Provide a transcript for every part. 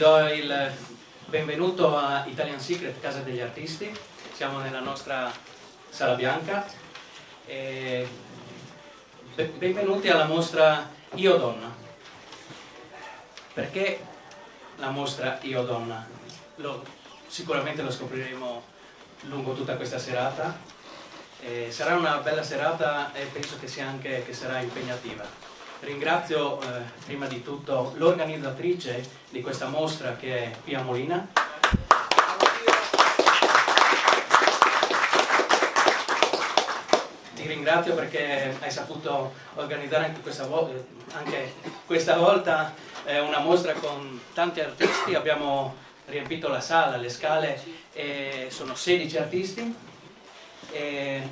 do il benvenuto a Italian Secret, Casa degli Artisti. Siamo nella nostra sala bianca. Benvenuti alla mostra Io Donna. Perché la mostra Io Donna? Sicuramente lo scopriremo lungo tutta questa serata. Sarà una bella serata e penso che sarà impegnativa. Ringrazio prima di tutto l'organizzatrice di questa mostra, che è Pia Molina. Ti ringrazio perché hai saputo organizzare anche questa volta una mostra con tanti artisti. Abbiamo riempito la sala, le scale, sono 16 artisti.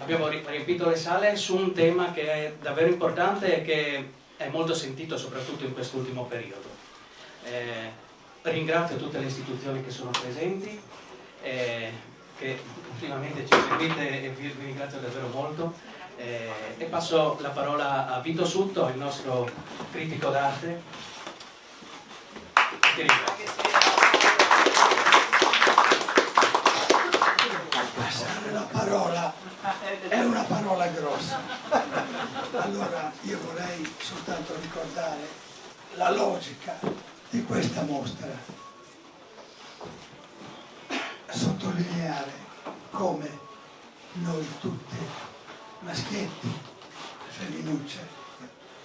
Abbiamo riempito le sale su un tema che è davvero importante e che è molto sentito soprattutto in quest'ultimo periodo. Ringrazio tutte le istituzioni che sono presenti, che ultimamente ci seguite, e vi ringrazio davvero molto. E passo la parola a Vito Sutto, il nostro critico d'arte. Ti ringrazio. Passare la parola è una parola grossa. Allora io vorrei soltanto ricordare la logica di questa mostra, sottolineare come noi tutti, maschietti e femminucce,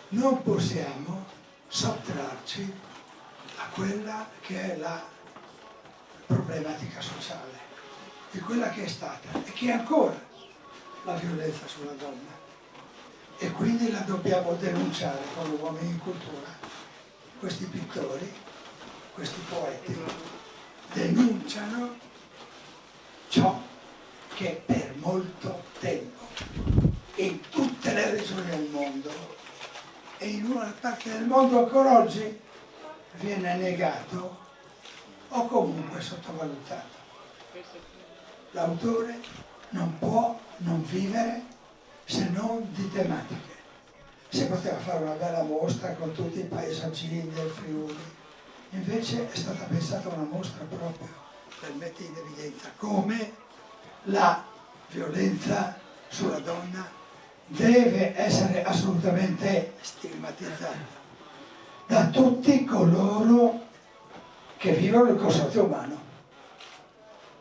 non possiamo sottrarci a quella che è la problematica sociale, di quella che è stata e che è ancora la violenza sulla donna, e quindi la dobbiamo denunciare con uomini in cultura. Questi pittori, questi poeti denunciano ciò che per molto tempo in tutte le regioni del mondo e in una parte del mondo ancora oggi viene negato o comunque sottovalutato. L'autore non può non vivere se non di tematiche. Si poteva fare una bella mostra con tutti i paesaggini del Friuli, invece è stata pensata una mostra proprio per mettere in evidenza come la violenza sulla donna deve essere assolutamente stigmatizzata da tutti coloro che vivono il consorzio umano.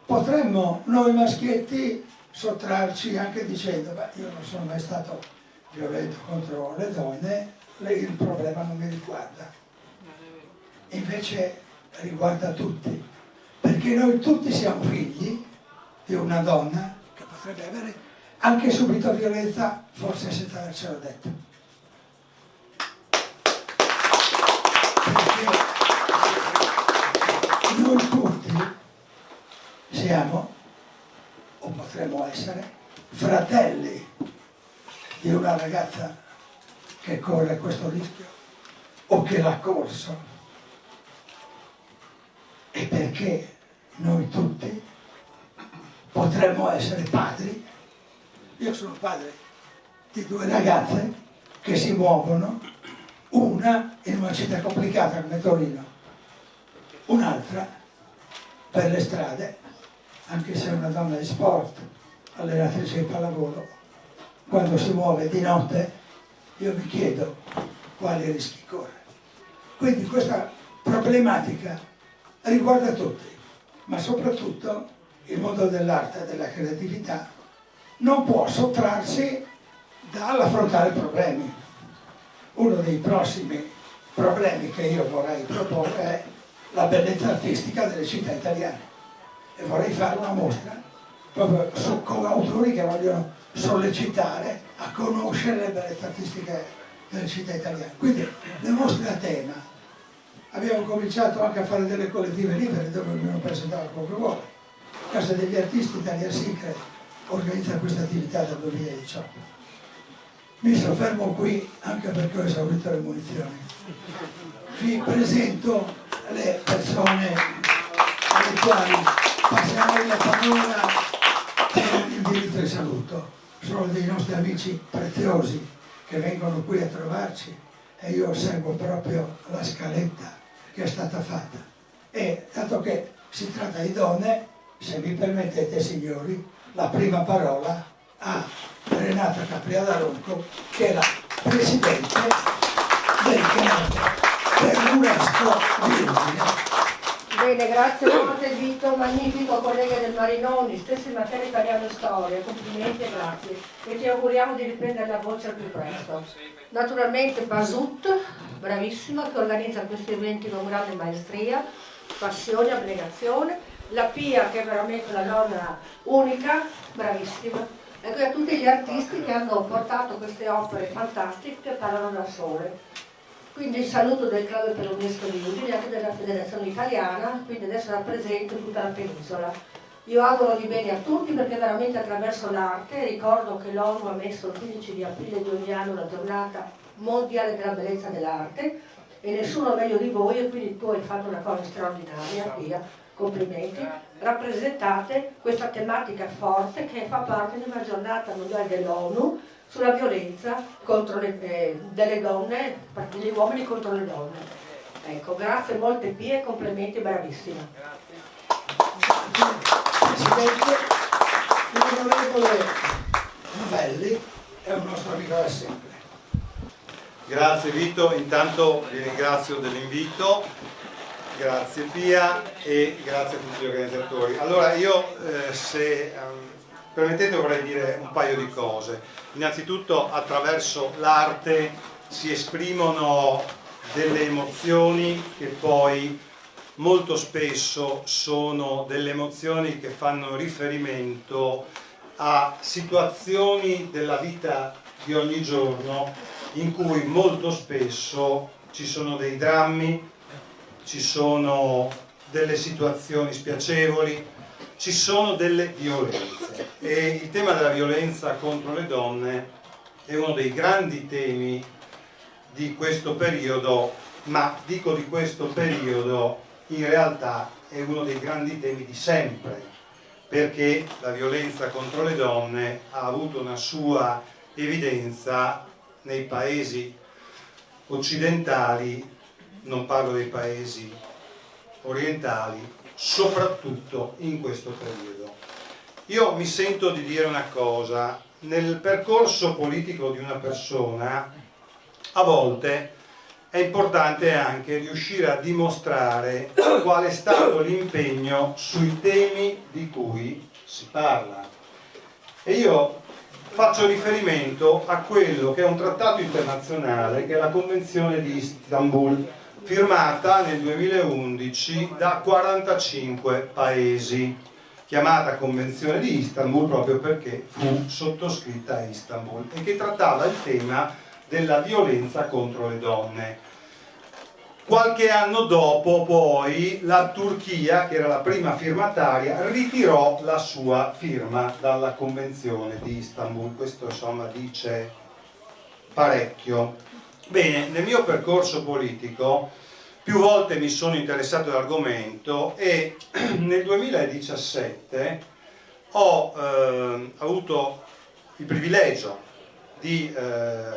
Potremmo noi maschietti sottrarci anche dicendo: beh, io non sono mai stato violento contro le donne, il problema non mi riguarda. Invece riguarda tutti, perché noi tutti siamo figli di una donna che potrebbe avere anche subito violenza, forse senza avercelo detto. Perché noi tutti siamo, o potremmo essere, fratelli di una ragazza che corre questo rischio o che l'ha corso, e perché noi tutti potremmo essere padri. Io sono padre di 2 ragazze che si muovono, una in una città complicata come Torino, un'altra per le strade, anche se è una donna di sport, allenatrice di pallavolo. Quando si muove di notte io mi chiedo quali rischi corre. Quindi questa problematica riguarda tutti, ma soprattutto il mondo dell'arte e della creatività non può sottrarsi dall'affrontare problemi. Uno dei prossimi problemi che io vorrei proporre è la bellezza artistica delle città italiane, e vorrei fare una mostra proprio con autori che vogliono sollecitare a conoscere le bellezze artistiche delle città italiane. Quindi le mostre a tema, abbiamo cominciato anche a fare delle collettive libere dove ognuno presentava quello che vuole. Casa degli Artisti, Italian Secret, organizza questa attività dal 2018. Mi soffermo qui anche perché ho esaurito le munizioni. Vi presento le persone alle quali passerei la parola per l'indirizzo di saluto. Sono dei nostri amici preziosi che vengono qui a trovarci, e io seguo proprio la scaletta che è stata fatta. E dato che si tratta di donne, se mi permettete signori, la prima parola a Renata Capriadaronco, che è la Presidente del dell'UNESCO di Udine. Bene, grazie forte Vito, magnifico collega del Marinoni, stesso in materia italiano e storia, complimenti e grazie. E ti auguriamo di riprendere la voce al più presto. Naturalmente Basut, bravissima, che organizza questi eventi con grande maestria, passione, abnegazione. La Pia, che è veramente una donna unica, bravissima. E a tutti gli artisti che hanno portato queste opere fantastiche che parlano da sole. Quindi il saluto del Club per l'UNESCO di Udine e anche della Federazione Italiana, quindi adesso rappresento tutta la penisola. Io auguro di bene a tutti perché veramente attraverso l'arte, ricordo che l'ONU ha messo il 15 di aprile di ogni anno la giornata mondiale della bellezza dell'arte e nessuno meglio di voi, e quindi tu hai fatto una cosa straordinaria, Pia, complimenti, rappresentate questa tematica forte che fa parte di una giornata mondiale dell'ONU sulla violenza contro delle donne, degli uomini contro le donne. Ecco, grazie molte Pia e complimenti, bravissima. Presidente, l'onorevole Novelli è un nostro amico da sempre. Grazie Vito, intanto vi ringrazio dell'invito, grazie Pia e grazie a tutti gli organizzatori. Allora io, se permettete, vorrei dire un paio di cose. Innanzitutto attraverso l'arte si esprimono delle emozioni che poi molto spesso sono delle emozioni che fanno riferimento a situazioni della vita di ogni giorno in cui molto spesso ci sono dei drammi, ci sono delle situazioni spiacevoli, ci sono delle violenze. E il tema della violenza contro le donne è uno dei grandi temi di questo periodo, ma dico di questo periodo, in realtà è uno dei grandi temi di sempre, perché la violenza contro le donne ha avuto una sua evidenza nei paesi occidentali, non parlo dei paesi orientali, soprattutto in questo periodo. Io mi sento di dire una cosa: nel percorso politico di una persona a volte è importante anche riuscire a dimostrare qual è stato l'impegno sui temi di cui si parla. E io faccio riferimento a quello che è un trattato internazionale, che è la Convenzione di Istanbul, firmata nel 2011 da 45 paesi, chiamata Convenzione di Istanbul proprio perché fu sottoscritta a Istanbul, e che trattava il tema della violenza contro le donne. Qualche anno dopo poi la Turchia, che era la prima firmataria, ritirò la sua firma dalla Convenzione di Istanbul. Questo insomma dice parecchio. Bene, nel mio percorso politico più volte mi sono interessato all'argomento e nel 2017 ho avuto il privilegio di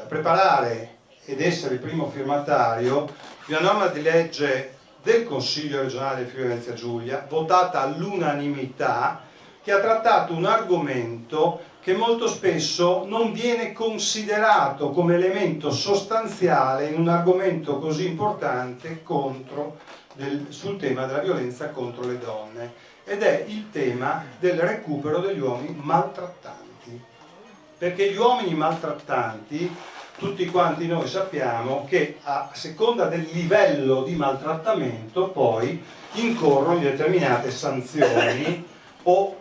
preparare ed essere il primo firmatario di una norma di legge del Consiglio regionale del Friuli Venezia Giulia, votata all'unanimità, che ha trattato un argomento che molto spesso non viene considerato come elemento sostanziale in un argomento così importante sul tema della violenza contro le donne, ed è il tema del recupero degli uomini maltrattanti. Perché gli uomini maltrattanti, tutti quanti noi sappiamo che a seconda del livello di maltrattamento poi incorrono in determinate sanzioni o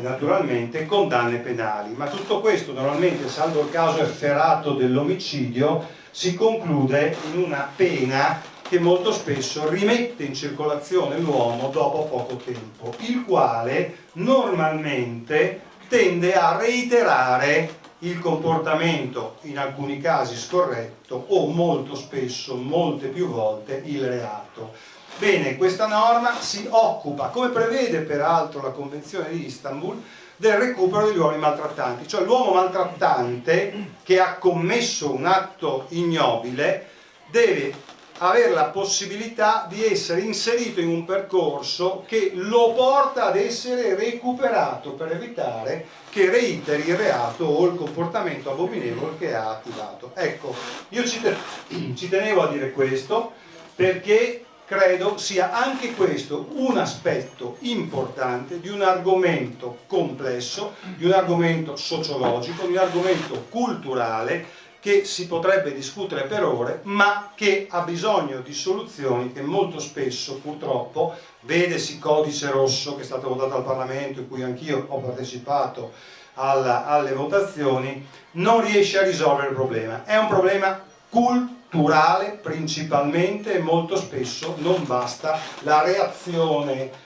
naturalmente condanne penali, ma tutto questo normalmente, salvo il caso efferato dell'omicidio, si conclude in una pena che molto spesso rimette in circolazione l'uomo dopo poco tempo, il quale normalmente tende a reiterare il comportamento, in alcuni casi scorretto, o molto spesso, molte più volte, il reato. Bene, questa norma si occupa, come prevede peraltro la Convenzione di Istanbul, del recupero degli uomini maltrattanti, cioè l'uomo maltrattante che ha commesso un atto ignobile deve avere la possibilità di essere inserito in un percorso che lo porta ad essere recuperato per evitare che reiteri il reato o il comportamento abominevole che ha attivato. Ecco, io ci tenevo a dire questo perché credo sia anche questo un aspetto importante di un argomento complesso, di un argomento sociologico, di un argomento culturale che si potrebbe discutere per ore, ma che ha bisogno di soluzioni che molto spesso, purtroppo, vedesi Codice Rosso, che è stato votato al Parlamento, in cui anch'io ho partecipato alle votazioni, non riesce a risolvere il problema. È un problema culturale principalmente e molto spesso non basta la reazione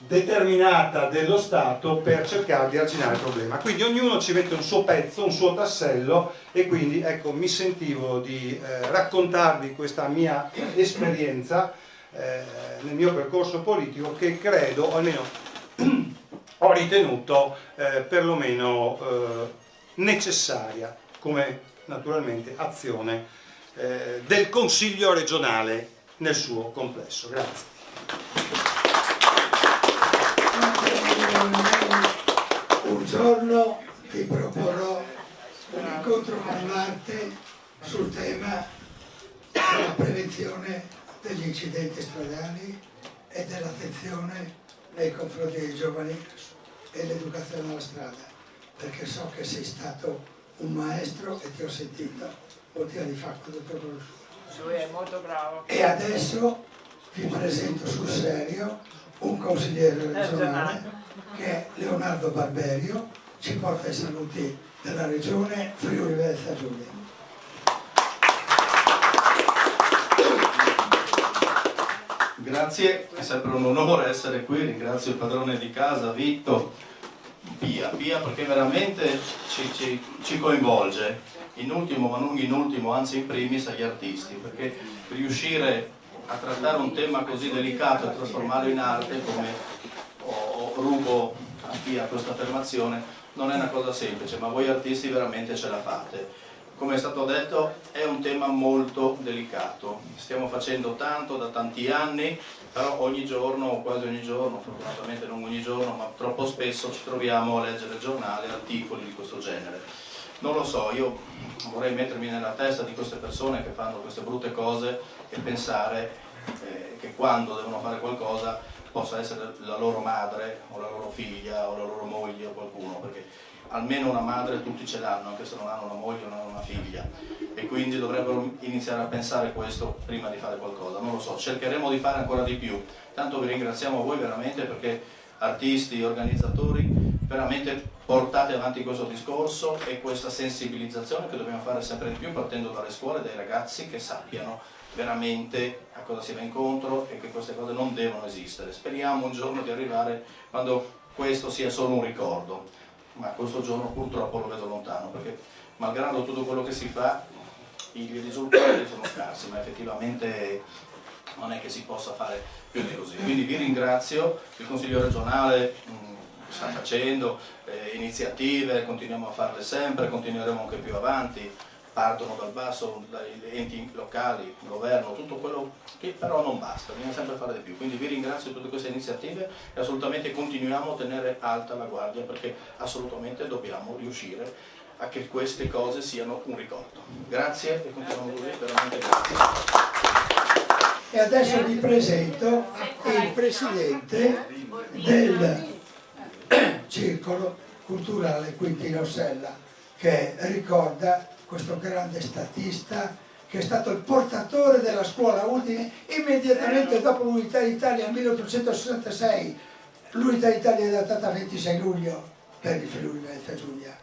determinata dello Stato per cercare di arginare il problema. Quindi ognuno ci mette un suo pezzo, un suo tassello, e quindi ecco, mi sentivo di raccontarvi questa mia esperienza nel mio percorso politico, che credo, o almeno ho ritenuto perlomeno necessaria come naturalmente azione del Consiglio regionale nel suo complesso. Grazie. Un giorno ti proporrò un incontro con l'arte sul tema della prevenzione degli incidenti stradali e dell'attenzione nei confronti dei giovani e l'educazione alla strada, perché so che sei stato un maestro e ti ho sentito molti anni fa quando ti ho conosciuto. Lui è molto bravo. E adesso vi presento sul serio un consigliere regionale che è Leonardo Barberio, ci porta i saluti della regione Friuli Venezia Giulia. Grazie, è sempre un onore essere qui, ringrazio il padrone di casa, Vitto, Pia perché veramente ci coinvolge, in ultimo ma non in ultimo, anzi in primis agli artisti, perché riuscire a trattare un tema così delicato e trasformarlo in arte, come rubo a Pia questa affermazione, non è una cosa semplice, ma voi artisti veramente ce la fate. Come è stato detto, è un tema molto delicato, stiamo facendo tanto da tanti anni, però ogni giorno, o quasi ogni giorno, fortunatamente non ogni giorno, ma troppo spesso ci troviamo a leggere giornali, articoli di questo genere. Non lo so, io vorrei mettermi nella testa di queste persone che fanno queste brutte cose e pensare che quando devono fare qualcosa possa essere la loro madre o la loro figlia o la loro moglie o qualcuno, perché almeno una madre tutti ce l'hanno, anche se non hanno una moglie o non hanno una figlia, e quindi dovrebbero iniziare a pensare questo prima di fare qualcosa. Non lo so, cercheremo di fare ancora di più. Tanto vi ringraziamo voi veramente, perché artisti, organizzatori, veramente portate avanti questo discorso e questa sensibilizzazione che dobbiamo fare sempre di più, partendo dalle scuole, dai ragazzi, che sappiano veramente a cosa si va incontro e che queste cose non devono esistere. Speriamo un giorno di arrivare quando questo sia solo un ricordo, ma questo giorno purtroppo lo vedo lontano, perché malgrado tutto quello che si fa i risultati sono scarsi, ma effettivamente non è che si possa fare più di così. Quindi vi ringrazio, il Consiglio regionale sta facendo iniziative, continuiamo a farle sempre, continueremo anche più avanti, partono dal basso, dagli enti locali, il governo, tutto quello che però non basta, bisogna sempre fare di più. Quindi vi ringrazio di tutte queste iniziative e assolutamente continuiamo a tenere alta la guardia, perché assolutamente dobbiamo riuscire a che queste cose siano un ricordo. Grazie e continuiamo così, veramente grazie. E adesso vi presento il presidente del Circolo Culturale Quintino Sella, che ricorda questo grande statista che è stato il portatore della scuola Udine immediatamente dopo l'Unità d'Italia nel 1866. L'Unità d'Italia è datata 26 luglio per il Friuli Venezia Giulia.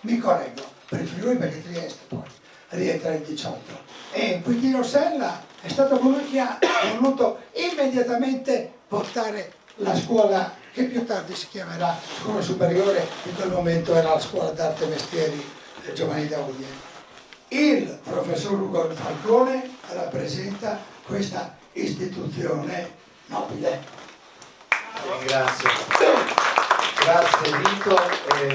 Mi correggo, per il Friuli, perché Trieste poi rientra il 18. E Quintino Sella è stato colui che ha voluto immediatamente portare la scuola, che più tardi si chiamerà Scuola Superiore, in quel momento era la Scuola d'Arte e Mestieri Giovanni da Udine. Il professor Ugo Falcone rappresenta questa istituzione nobile. Ringrazio. Grazie Vito,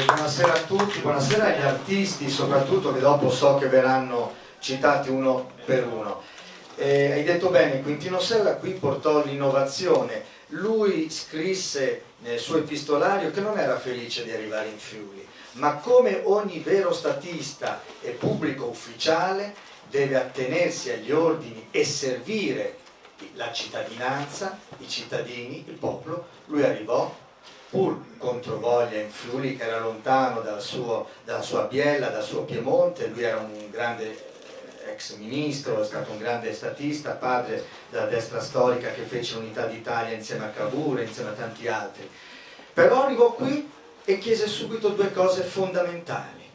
buonasera a tutti, buonasera agli artisti soprattutto, che dopo so che verranno citati uno per uno. hai detto bene, Quintino Sella qui portò l'innovazione. Lui scrisse nel suo epistolario che non era felice di arrivare in Friuli, ma come ogni vero statista e pubblico ufficiale deve attenersi agli ordini e servire la cittadinanza, i cittadini, il popolo. Lui arrivò pur controvoglia in Friuli, che era lontano dalla sua Biella, dal suo Piemonte. Lui era un grande ex ministro, è stato un grande statista, padre della destra storica che fece l'Unità d'Italia insieme a Cavour, insieme a tanti altri. Però arrivò qui e chiese subito due cose fondamentali: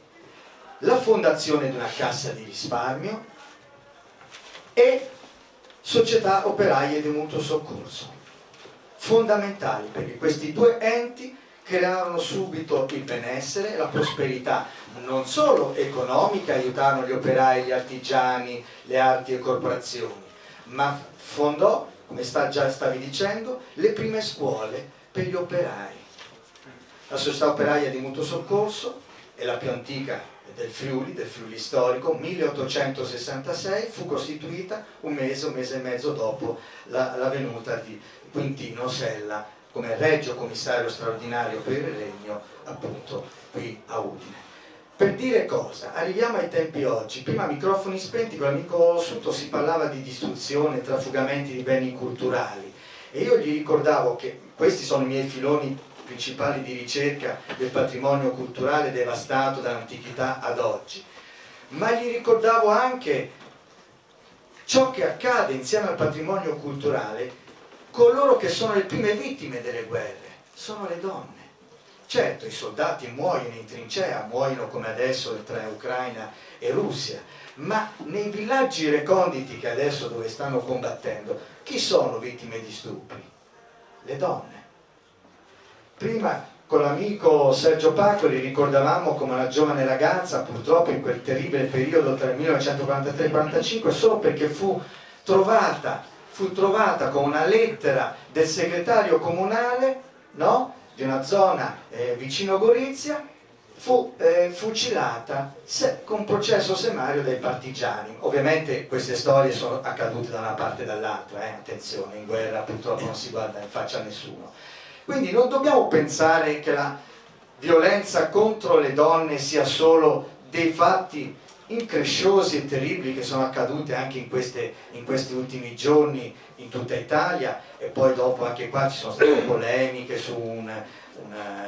la fondazione di una cassa di risparmio e società operaie di mutuo soccorso. Fondamentali, perché questi due enti crearono subito il benessere e la prosperità, non solo economica, aiutarono gli operai, gli artigiani, le arti e corporazioni, ma fondò, come già stavi dicendo, le prime scuole per gli operai. La società operaia di mutuo soccorso è la più antica del Friuli storico, 1866, fu costituita un mese e mezzo dopo la venuta di Quintino Sella come Regio Commissario straordinario per il Regno, appunto qui a Udine. Per dire cosa? Arriviamo ai tempi oggi. Prima, microfoni spenti, con l'amico Sutto si parlava di distruzione, trafugamenti di beni culturali, e io gli ricordavo che questi sono i miei filoni principali di ricerca del patrimonio culturale devastato dall'antichità ad oggi, ma gli ricordavo anche ciò che accade insieme al patrimonio culturale. Coloro che sono le prime vittime delle guerre sono le donne. Certo, i soldati muoiono in trincea, muoiono come adesso tra Ucraina e Russia, ma nei villaggi reconditi che adesso dove stanno combattendo, chi sono vittime di stupri? Le donne. Prima con l'amico Sergio Pacoli ricordavamo come una giovane ragazza, purtroppo in quel terribile periodo tra il 1943 e il 1945, solo perché fu trovata con una lettera del segretario comunale, no? Di una zona vicino Gorizia, fu fucilata con processo sommario dai partigiani. Ovviamente queste storie sono accadute da una parte e dall'altra, attenzione, in guerra purtroppo non si guarda in faccia a nessuno. Quindi non dobbiamo pensare che la violenza contro le donne sia solo dei fatti incresciosi e terribili che sono accaduti anche in questi ultimi giorni in tutta Italia, e poi dopo anche qua ci sono state polemiche su un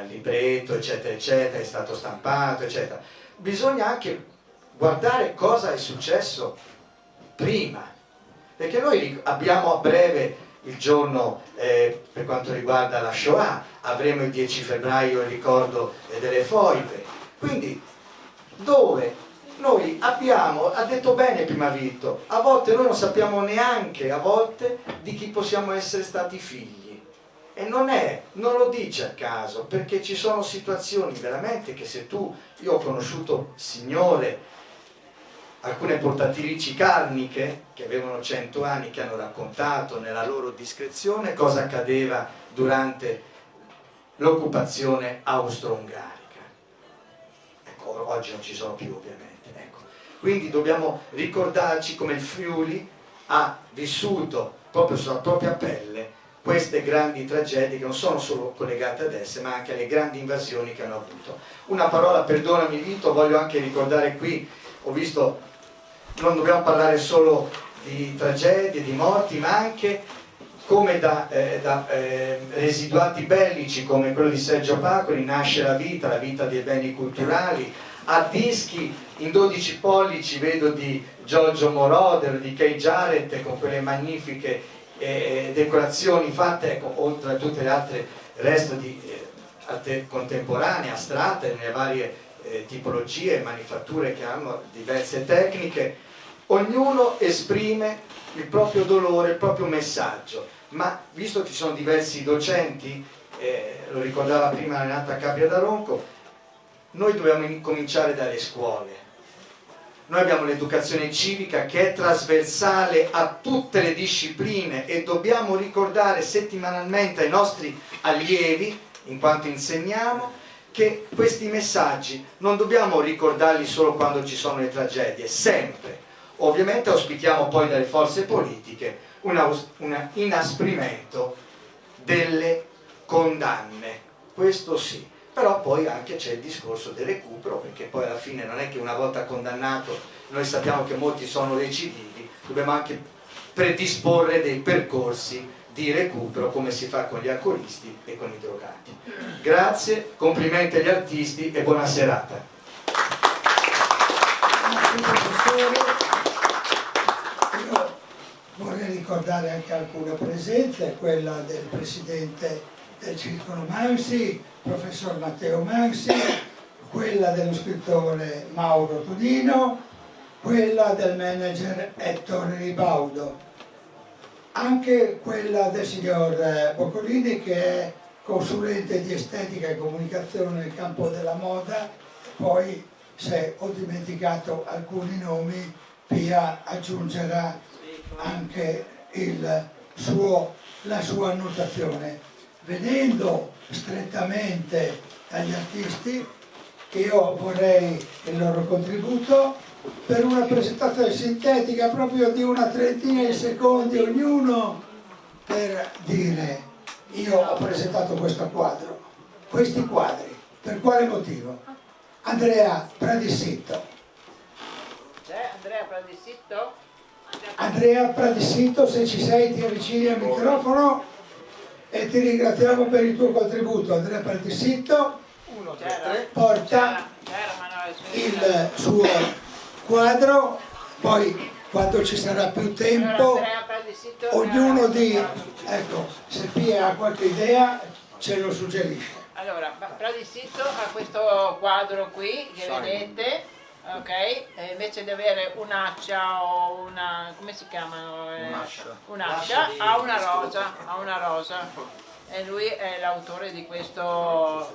libretto eccetera eccetera, è stato stampato eccetera. Bisogna anche guardare cosa è successo prima, perché noi abbiamo a breve il giorno per quanto riguarda la Shoah, avremo il 10 febbraio il ricordo delle foibe, quindi dove noi abbiamo, ha detto bene prima Vito, a volte noi non sappiamo neanche a volte di chi possiamo essere stati figli, e non lo dice a caso, perché ci sono situazioni veramente che io ho conosciuto signore, alcune portatrici carniche che avevano 100 anni, che hanno raccontato nella loro discrezione cosa accadeva durante l'occupazione austro-ungarica. Ecco, oggi non ci sono più ovviamente. Ecco. Quindi dobbiamo ricordarci come il Friuli ha vissuto proprio sulla propria pelle queste grandi tragedie che non sono solo collegate ad esse, ma anche alle grandi invasioni che hanno avuto. Una parola, perdonami Vito, voglio anche ricordare qui, ho visto, non dobbiamo parlare solo di tragedie, di morti, ma anche come da residuati bellici come quello di Sergio Pacoli nasce la vita dei beni culturali, a dischi in 12 pollici vedo di Giorgio Moroder, di Kay Jarrett, con quelle magnifiche decorazioni fatte, ecco, oltre a tutte le altre resto di arte contemporanea, astratte, nelle varie tipologie e manifatture che hanno diverse tecniche. Ognuno esprime il proprio dolore, il proprio messaggio, ma visto che ci sono diversi docenti, lo ricordava prima Renata Capria da Ronco, noi dobbiamo incominciare dalle scuole. Noi abbiamo l'educazione civica che è trasversale a tutte le discipline e dobbiamo ricordare settimanalmente ai nostri allievi, in quanto insegniamo, che questi messaggi non dobbiamo ricordarli solo quando ci sono le tragedie, sempre. Ovviamente auspichiamo poi dalle forze politiche un inasprimento delle condanne, questo sì. Però poi anche c'è il discorso del recupero, perché poi alla fine non è che una volta condannato, noi sappiamo che molti sono recidivi, dobbiamo anche predisporre dei percorsi di recupero come si fa con gli alcolisti e con i drogati. Grazie, complimenti agli artisti e buona serata. Io vorrei ricordare anche alcune presenze, quella del presidente del Circolo Mansi, professor Matteo Mansi, quella dello scrittore Mauro Tudino, quella del manager Ettore Ribaudo, anche quella del signor Boccolini, che è consulente di estetica e comunicazione nel campo della moda. Poi, se ho dimenticato alcuni nomi, Pia aggiungerà anche la sua annotazione. Venendo strettamente agli artisti, io vorrei il loro contributo per una presentazione sintetica proprio di una trentina di secondi ognuno, per dire: io ho presentato questo quadro, questi quadri, per quale motivo? Andrea Pradissitto. C'è Andrea Pradissitto? Andrea Pradissitto, se ci sei ti avvicini al microfono e ti ringraziamo per il tuo contributo. Andrea Pradissitto porta il suo quadro, poi quando ci sarà più tempo ognuno di, ecco, se Pia ha qualche idea ce lo suggerisce. Allora, Pradissitto ha questo quadro qui che vedete, ok? E invece di avere un'ascia o una, come si chiamano? Un'ascia, ha una rosa. E lui è l'autore di questo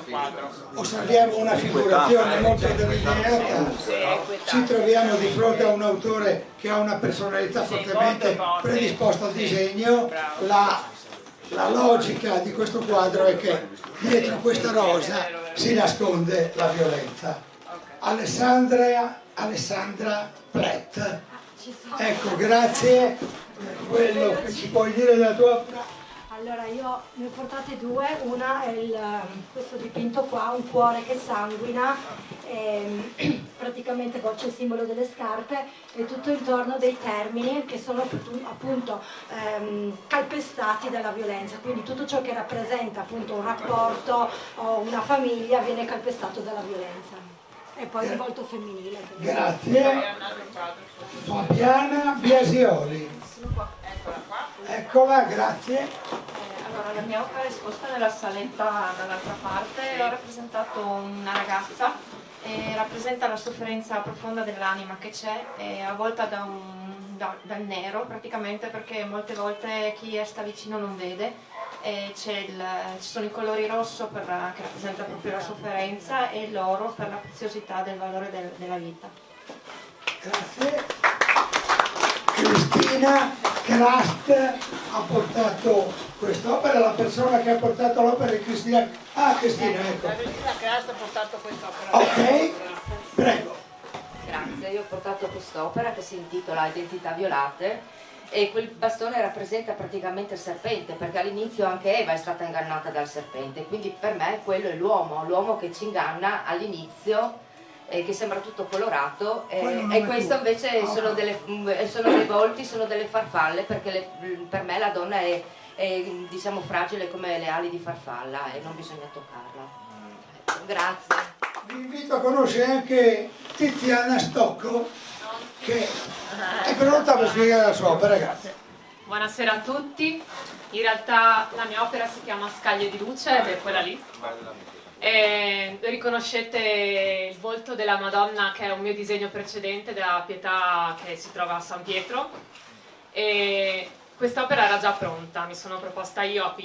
quadro. Osserviamo una figurazione molto delineata. Ci troviamo di fronte a un autore che ha una personalità fortemente predisposta al disegno. La logica di questo quadro è che dietro questa rosa si nasconde la violenza. Alessandra Plett. Ecco, grazie. Quello che ci puoi dire della tua opera? Allora, io ne ho portate due, una è questo dipinto qua, un cuore che sanguina, praticamente poi c'è il simbolo delle scarpe e tutto intorno dei termini che sono appunto calpestati dalla violenza, quindi tutto ciò che rappresenta appunto un rapporto o una famiglia viene calpestato dalla violenza. E poi il volto femminile. Grazie. Fabiana Biasioli. Eccola, grazie. Allora, la mia opera è esposta nella saletta dall'altra parte. Ho rappresentato una ragazza e rappresenta la sofferenza profonda dell'anima che c'è, avvolta dal nero praticamente, perché molte volte chi sta vicino non vede. E ci sono i colori rosso che rappresenta proprio la sofferenza e l'oro per la preziosità del valore della vita. Grazie. Cristina Krast ha portato quest'opera, la persona che ha portato l'opera è Cristina. Ah, Cristina, ecco. Cristina Krast ha portato quest'opera. Ok, prego. Grazie, io ho portato quest'opera che si intitola Identità violate. E quel bastone rappresenta praticamente il serpente, perché all'inizio anche Eva è stata ingannata dal serpente, quindi per me quello è l'uomo che ci inganna all'inizio, che sembra tutto colorato, e questo invece sono dei volti, sono delle farfalle, perché per me la donna è diciamo fragile come le ali di farfalla e non bisogna toccarla. Grazie. Vi invito a conoscere anche Tiziana Stocco, che è pronta per spiegare la sua opera. Grazie. Buonasera a tutti. In realtà la mia opera si chiama Scaglie di luce ed è quella lì. E riconoscete il volto della Madonna, che è un mio disegno precedente della Pietà che si trova a San Pietro. E quest'opera era già pronta, mi sono proposta io a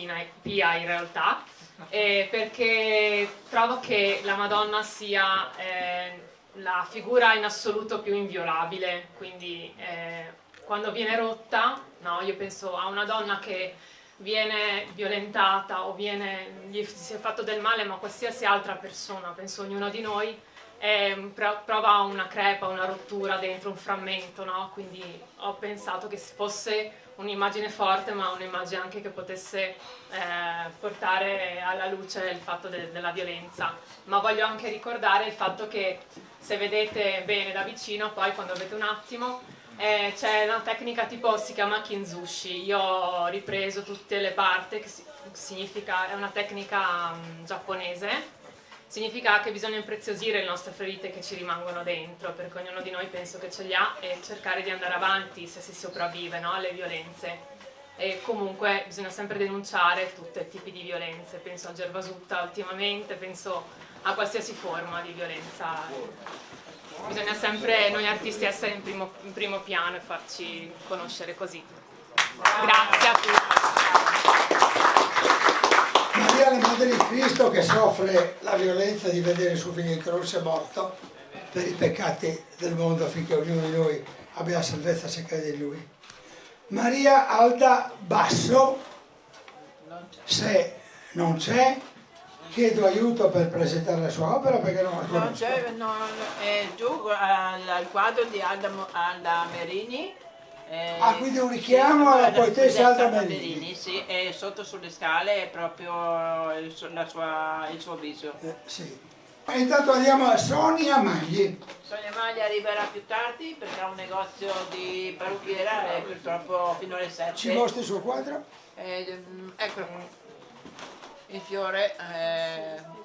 Pia in realtà, perché trovo che la Madonna sia la figura in assoluto più inviolabile, quindi quando viene rotta, no, io penso a una donna che viene violentata o gli si è fatto del male, ma qualsiasi altra persona, penso ognuno di noi, prova una crepa, una rottura dentro un frammento, no? Quindi ho pensato che fosse un'immagine forte, ma un'immagine anche che potesse portare alla luce il fatto della violenza. Ma voglio anche ricordare il fatto che, se vedete bene da vicino, poi quando avete un attimo, c'è una tecnica tipo, si chiama kinzushi. Io ho ripreso tutte le parti, che significa, è una tecnica giapponese. Significa che bisogna impreziosire le nostre ferite che ci rimangono dentro, perché ognuno di noi penso che ce li ha, e cercare di andare avanti se si sopravvive, no, alle violenze. E comunque bisogna sempre denunciare tutti i tipi di violenze, penso a Gervasutta ultimamente, penso a qualsiasi forma di violenza. Bisogna sempre noi artisti essere in primo piano e farci conoscere così. Grazie a tutti. Maria, la Madre di Cristo, che soffre la violenza di vedere suo figlio in croce morto per i peccati del mondo, affinché ognuno di noi abbia salvezza se crede in Lui. Maria Alda Basso, se non c'è, chiedo aiuto per presentare la sua opera perché non la conosco. Non c'è, è giù al quadro di Alda Merini. Quindi un richiamo alla poetessa Alda Merini. Sì, è sotto sulle scale, è proprio il suo viso. Sì. E intanto andiamo a Sonia Magli. Sonia Magli arriverà più tardi perché ha un negozio di parrucchiera e purtroppo fino alle 7. Ci mostri il suo quadro? Ecco. Il fiore,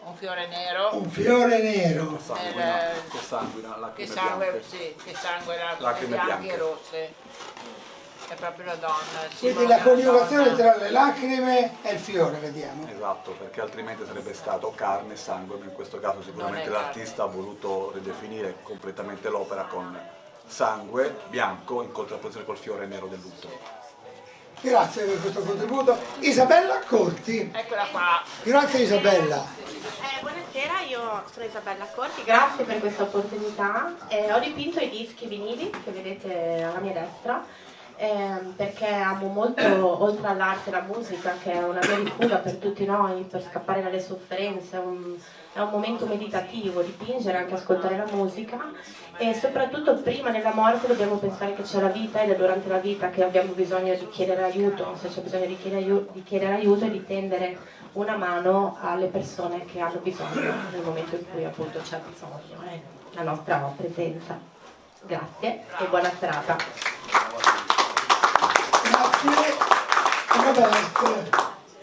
un fiore nero. Un fiore nero. Che sanguina, lacrime bianche e rosse. È proprio la donna. Quindi la coniugazione tra le lacrime e il fiore, vediamo. Esatto, perché altrimenti sarebbe stato carne e sangue, ma in questo caso sicuramente l'artista ha voluto ridefinire completamente l'opera con sangue bianco in contrapposizione col fiore nero del lutto. Grazie per questo contributo. Isabella Corti. Eccola qua. Grazie Isabella. Buonasera, io sono Isabella Corti, grazie per questa opportunità. Ho dipinto i dischi vinili che vedete alla mia destra, perché amo molto, oltre all'arte, la musica, che è una via di fuga per tutti noi, per scappare dalle sofferenze. È un momento meditativo, dipingere, anche ascoltare la musica, e soprattutto prima della morte dobbiamo pensare che c'è la vita, ed è durante la vita che abbiamo bisogno di chiedere aiuto, se c'è bisogno di chiedere aiuto e di tendere una mano alle persone che hanno bisogno nel momento in cui appunto c'è bisogno, la nostra presenza. Grazie e buona serata. Grazie. Roberto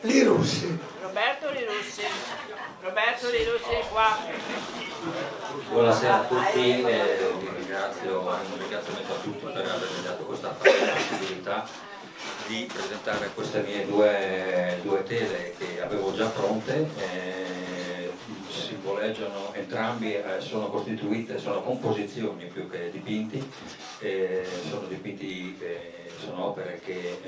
Lirussi. Roberto Lirussi è qua. Buonasera a tutti, vi ringrazio, un ringraziamento a tutti per avermi dato questa possibilità di presentare queste mie due tele che avevo già pronte. Simboleggiano entrambi, sono costituite, sono composizioni più che dipinti, sono opere che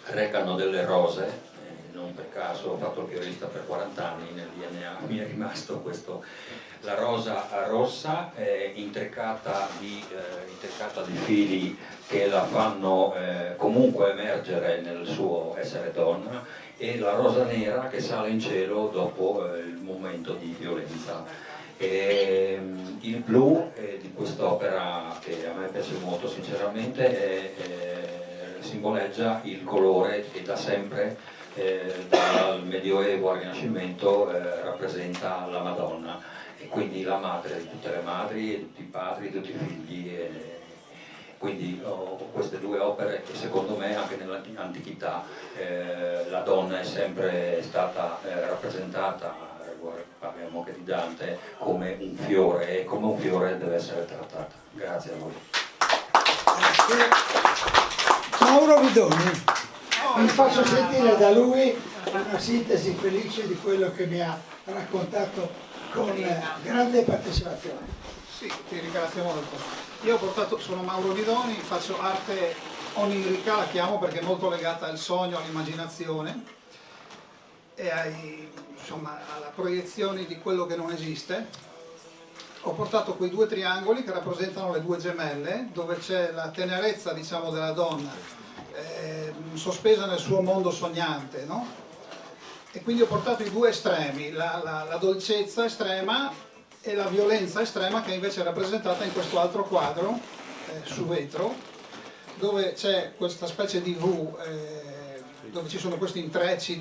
recano delle rose. Non per caso ho fatto il fiorista per 40 anni, nel DNA mi è rimasto questo. La rosa rossa è intricata di fili che la fanno comunque emergere nel suo essere donna, e la rosa nera che sale in cielo dopo il momento di violenza. Il blu di quest'opera, che a me piace molto sinceramente, simboleggia il colore che da sempre, dal Medioevo al Rinascimento, rappresenta la Madonna, e quindi la madre di tutte le madri, di tutti i padri, di tutti i figli. Quindi ho queste due opere che secondo me anche nell'antichità la donna è sempre stata rappresentata, parliamo anche di Dante, come un fiore, e come un fiore deve essere trattata. Grazie a voi. Grazie. Mauro Vidoni. Vi faccio sentire da lui una sintesi felice di quello che mi ha raccontato con grande partecipazione. Sì, ti ringrazio molto. Io sono Mauro Vidoni, faccio arte onirica, la chiamo, perché è molto legata al sogno, all'immaginazione e alla proiezione di quello che non esiste. Ho portato quei due triangoli che rappresentano le due gemelle, dove c'è la tenerezza, diciamo, della donna sospesa nel suo mondo sognante, no? E quindi ho portato i due estremi, la dolcezza estrema e la violenza estrema che invece è rappresentata in questo altro quadro su vetro, dove c'è questa specie di V, dove ci sono questi intrecci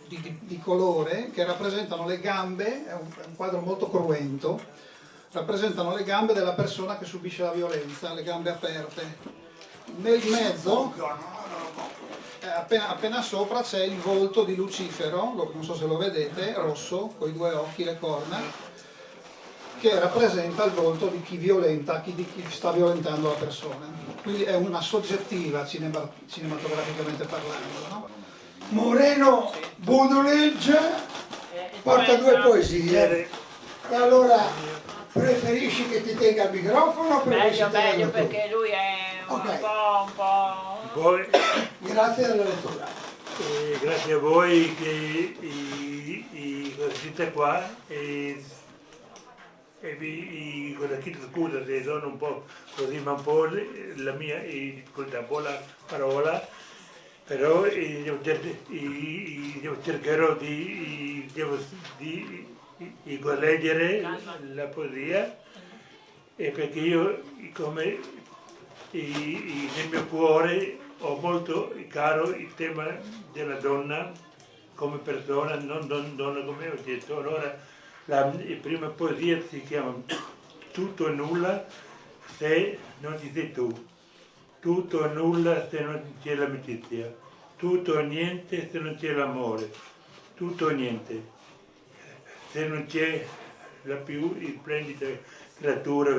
di colore che rappresentano le gambe, è un quadro molto cruento, rappresentano le gambe della persona che subisce la violenza, le gambe aperte. Nel mezzo, appena sopra, c'è il volto di Lucifero, non so se lo vedete, rosso, con i due occhi, le corna, che rappresenta il volto di chi violenta, di chi sta violentando la persona. Quindi è una soggettiva cinematograficamente parlando, no? Moreno Budulig porta due poesie. E allora preferisci che ti tenga il microfono? Meglio perché lui è un po'... Grazie della lettura. Grazie a voi che siete qua e vi chiedo scusa se sono un po' così, ma un po' la mia difficoltà, un po' la parola, però io cercherò di leggere la poesia, e perché io, come nel mio cuore, ho molto caro il tema della donna come persona, non donna come oggetto. Allora la prima poesia si chiama Tutto e nulla se non ci sei tu, tutto e nulla se non c'è l'amicizia, tutto e niente se non c'è l'amore, tutto e niente se non c'è la più splendida creatura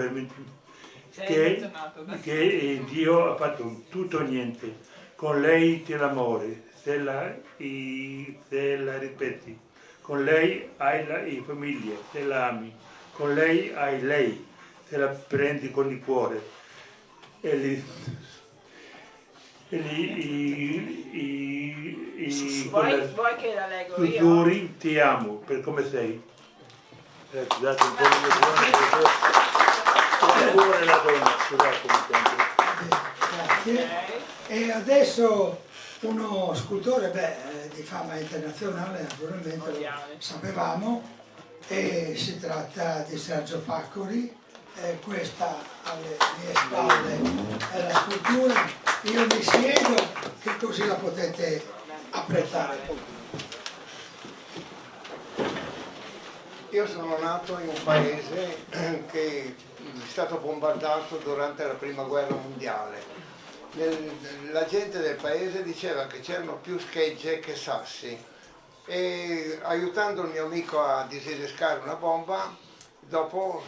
che Dio ha fatto, tutto o niente. Con lei c'è l'amore, se la rispetti, con lei hai la famiglia, se la ami, con lei hai lei, se la prendi con il cuore. Vuoi che la leggo io? Sussurri, ti amo per come sei. Scusate un po' la donna, scusate. Grazie. E adesso uno scultore di fama internazionale, naturalmente lo sapevamo, e si tratta di Sergio Paccori. Questa alle mie spalle è la scultura, io mi siedo che così la potete apprezzare. Io sono nato in un paese che è stato bombardato durante la prima guerra mondiale. La gente del paese diceva che c'erano più schegge che sassi, e aiutando il mio amico a disinnescare una bomba, dopo,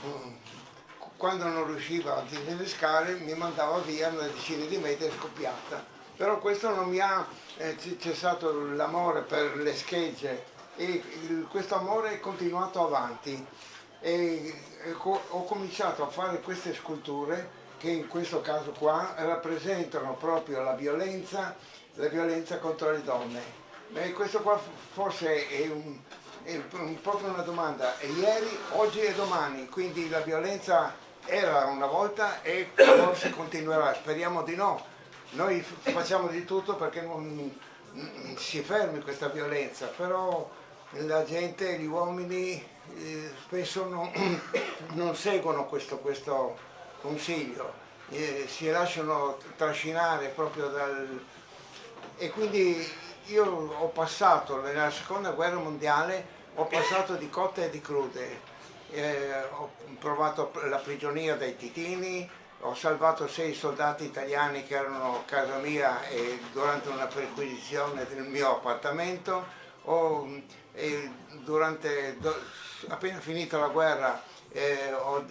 quando non riusciva a disinnescare, mi mandava via una decina di metri scoppiata. Però questo non mi ha cessato l'amore per le schegge, e questo amore è continuato avanti, e ho cominciato a fare queste sculture che in questo caso qua rappresentano proprio la violenza contro le donne. E questo qua forse è proprio una domanda: è ieri, oggi e domani, quindi la violenza era una volta e forse continuerà, speriamo di no. Noi facciamo di tutto perché non si fermi questa violenza, però la gente, gli uomini spesso non seguono questo consiglio, si lasciano trascinare proprio e quindi io ho passato, nella seconda guerra mondiale, ho passato di cotte e di crude, ho provato la prigionia dei Titini, ho salvato 6 soldati italiani che erano a casa mia e durante una perquisizione del mio appartamento, appena finita la guerra ho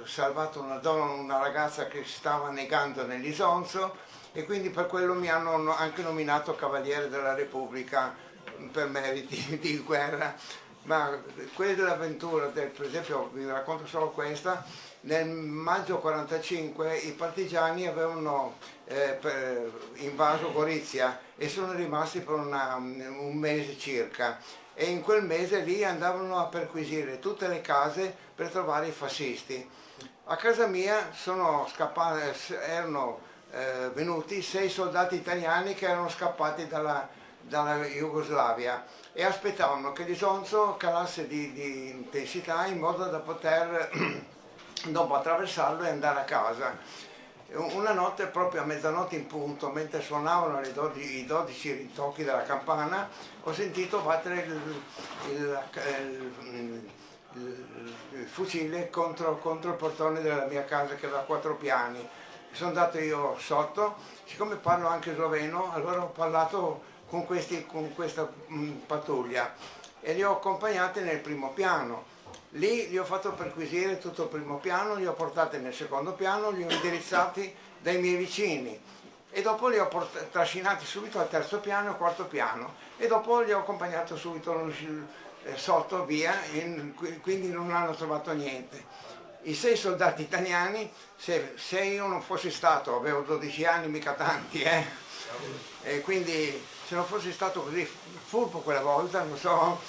salvato una ragazza che stava negando nell'Isonzo, e quindi per quello mi hanno anche nominato Cavaliere della Repubblica per meriti di guerra. Ma quelle dell'avventura, per esempio, vi racconto solo questa: nel maggio 1945 i partigiani avevano invaso Gorizia e sono rimasti per un mese circa, e in quel mese lì andavano a perquisire tutte le case per trovare i fascisti. A casa mia erano venuti 6 soldati italiani che erano scappati dalla Jugoslavia e aspettavano che l'Isonzo calasse di intensità in modo da poter dopo attraversarlo e andare a casa. Una notte, proprio a mezzanotte in punto, mentre suonavano i 12 rintocchi della campana, ho sentito battere il fucile contro il portone della mia casa che aveva 4 piani. Sono andato io sotto, siccome parlo anche sloveno, allora ho parlato con questa pattuglia e li ho accompagnati nel primo piano. Lì li ho fatto perquisire tutto il primo piano, li ho portati nel secondo piano, li ho indirizzati dai miei vicini e dopo li ho trascinati subito al terzo piano e al quarto piano e dopo li ho accompagnati subito sotto via, quindi non hanno trovato niente. I 6 soldati italiani, se io non fossi stato, avevo 12 anni, mica tanti, e quindi se non fossi stato così furbo quella volta, non so,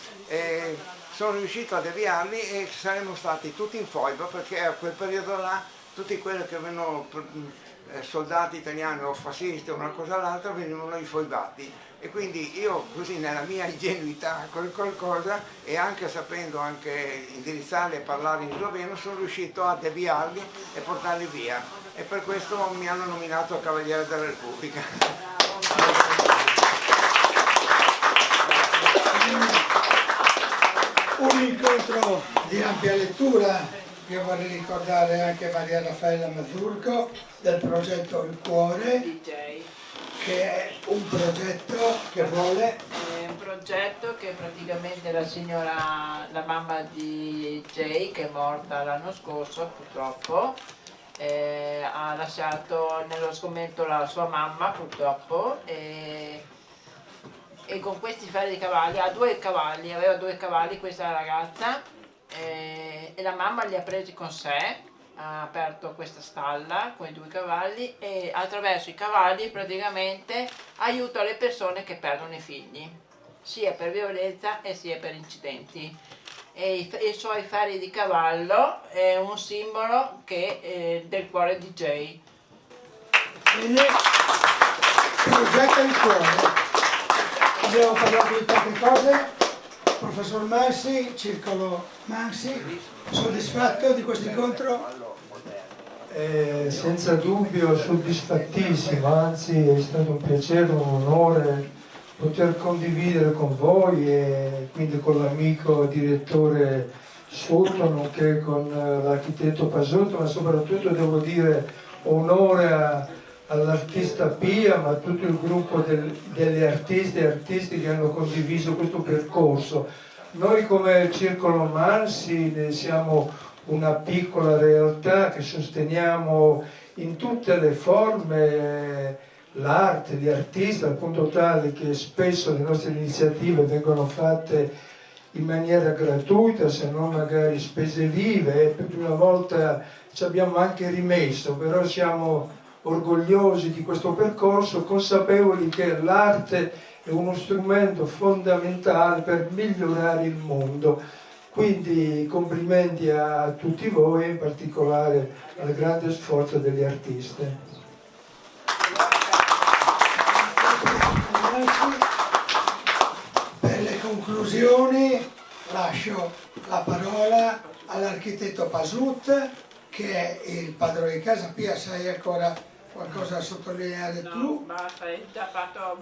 sono riuscito a deviarli e saremmo stati tutti in foiba, perché a quel periodo là tutti quelli che avevano soldati italiani o fascisti o una cosa o l'altra venivano infoibati e quindi io così nella mia ingenuità con qualcosa e anche sapendo anche indirizzarli e parlare in sloveno sono riuscito a deviarli e portarli via e per questo mi hanno nominato Cavaliere della Repubblica. Un incontro di ampia lettura, io vorrei ricordare anche Maria Raffaella Mazurco del progetto Il Cuore, che è un progetto che vuole... È un progetto che praticamente la mamma di Jay, che è morta l'anno scorso purtroppo, ha lasciato nello sgomento la sua mamma purtroppo e con questi ferri di cavalli, aveva 2 cavalli questa ragazza e la mamma li ha presi con sé, ha aperto questa stalla con i 2 cavalli e attraverso i cavalli praticamente aiuta le persone che perdono i figli, sia per violenza e sia per incidenti. E i suoi ferri di cavallo è un simbolo del cuore di Jay. Bene, progetto Il Cuore. Abbiamo parlato di tante cose, professor Mansi, Circolo Mansi, soddisfatto di questo incontro? Senza dubbio soddisfattissimo, anzi è stato un piacere, un onore poter condividere con voi e quindi con l'amico direttore Sotto, nonché con l'architetto Pasotto, ma soprattutto devo dire onore all'artista Pia, ma a tutto il gruppo delle artiste e artisti che hanno condiviso questo percorso. Noi come Circolo Mansi siamo una piccola realtà che sosteniamo in tutte le forme l'arte, gli artisti, al punto tale che spesso le nostre iniziative vengono fatte in maniera gratuita, se non magari spese vive, e per prima volta ci abbiamo anche rimesso, però siamo orgogliosi di questo percorso, consapevoli che l'arte è uno strumento fondamentale per migliorare il mondo. Quindi complimenti a tutti voi, in particolare al grande sforzo degli artisti. Per le conclusioni lascio la parola all'architetto Pasut, che è il padrone di casa. Pia, sai ancora qualcosa da sottolineare tu? No, basta, è già fatto.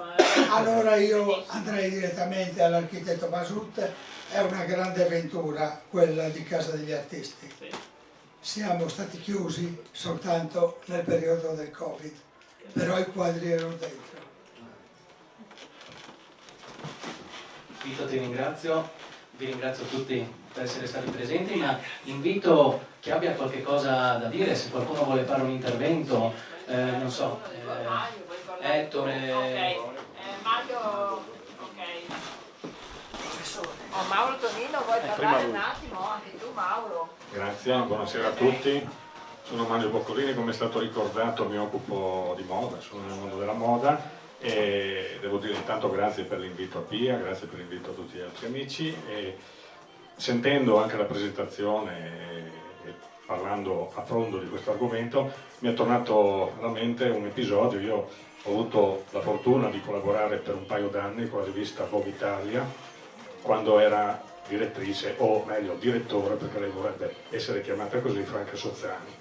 Allora io andrei direttamente all'architetto Pasut. È una grande avventura quella di Casa degli Artisti. Siamo stati chiusi soltanto nel periodo del Covid, però i quadri erano dentro. Vito, ti ringrazio, vi ringrazio tutti per essere stati presenti, ma invito chi abbia qualche cosa da dire, se qualcuno vuole fare un intervento, non so, Ettore... Mario, Mauro Tonino, vuoi parlare un attimo? Anche tu, Mauro. Grazie, buonasera a tutti. Sono Mario Boccolini, come è stato ricordato mi occupo di moda, sono nel mondo della moda e devo dire intanto grazie per l'invito a Pia, grazie per l'invito a tutti gli altri amici e sentendo anche la presentazione parlando a fondo di questo argomento, mi è tornato alla mente un episodio. Io ho avuto la fortuna di collaborare per un paio d'anni con la rivista Vogue Italia, quando era direttrice, o meglio direttore, perché lei vorrebbe essere chiamata così, Franca Sozzani.